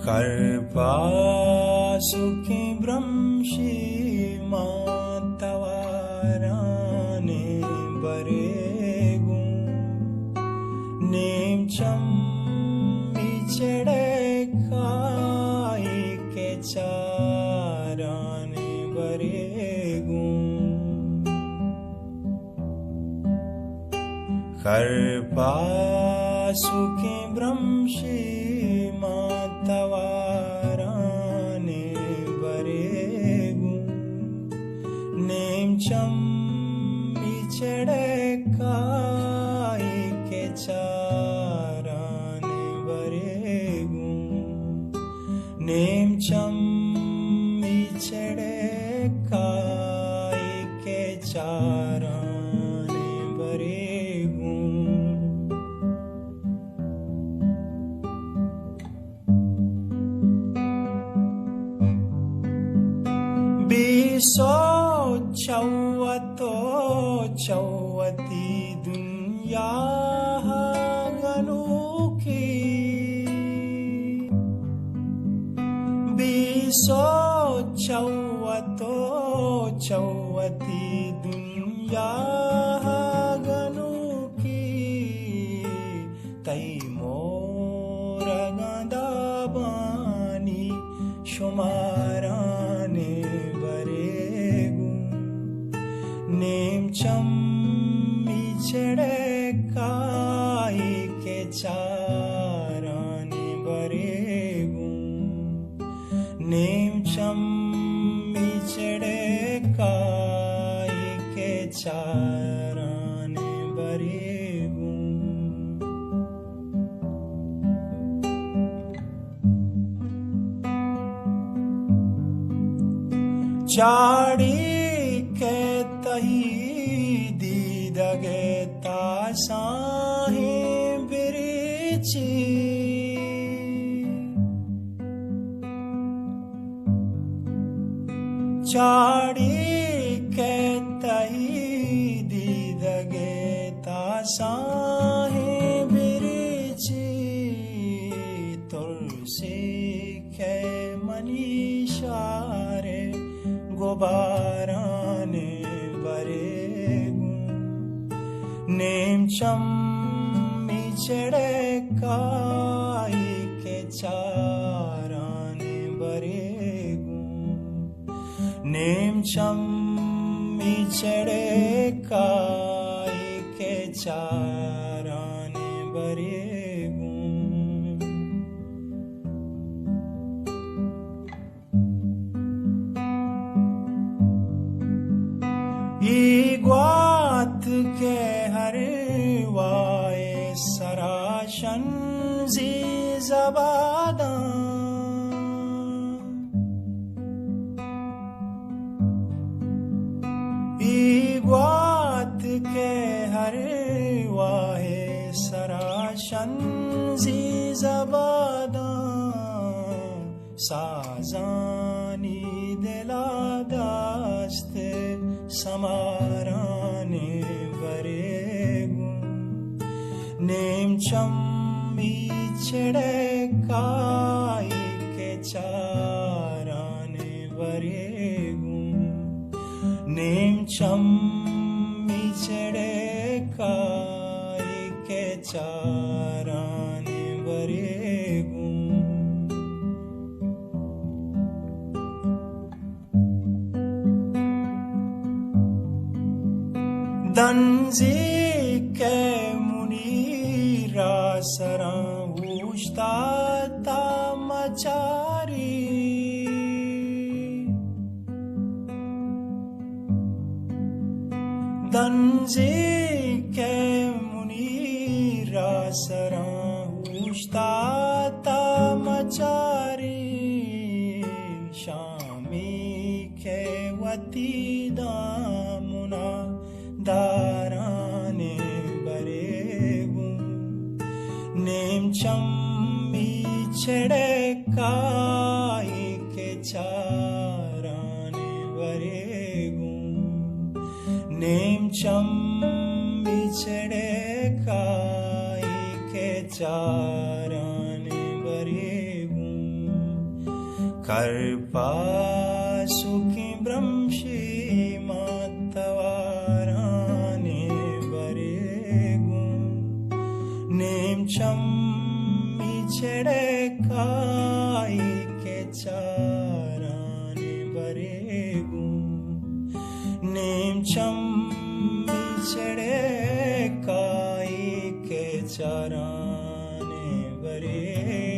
कर्पासुके ब्रह्मशि मातवाराने बरेगु नेमचम मिचड़े खाई के चाराने बरेगु कर्पासुके ब्रह्मशि मातवाराने बरेगु नेमचम मिचड़े खाई के चाराने बरेगु नेमचम मिचड़े खाई के चाराने बरेगु बीसो चौवतो चौवती दुनिया गनुकी बीसो चौवतो चौवती दुनिया गनुकी तई मोर गंदा बानी शुमाराने बरेगु नेमचम मिचड़े खाई के चाराने बरेगु नेमचम मिचड़े खाई के चाराने बरेगु चाड़ी के तही दीदगे तासाही बिरिची चाड़ी के तही दीदगे तासाही बिरिची तुलसी के मनीषारे गोबाराने बरेगु नेमचम मिचड़े खाई के चाराने बरेगु नेमचम मिचड़े खाई के चाराने बरेगु ग्वात के हर वाए सराशन जी जबादा ग्वात के हर वाए सराशन जी जबादा साजानी दिला दास्ते समाराने बरेगु नेमचम मिचड़े खाई के चाराने बरेगु नेमचम मिचड़े खाई के चाराने बरेगु दंजी के मुनीरा सरा उश्ता मचारी दंजी के मुनीरा सरा उश्ता मचारी शामी के वती दामुना दाराने बरेगु नेमचम मिचड़े खाई के चाराने बरेगु नेमचम मिचड़े खाई के चाराने बरेगु कर्पासुखी ब्रह्मशी मातवाराने बरेगु नेमचम मिचड़े काई के चाराने बरेगु नेमचम मिचड़े काई के चाराने बरेगु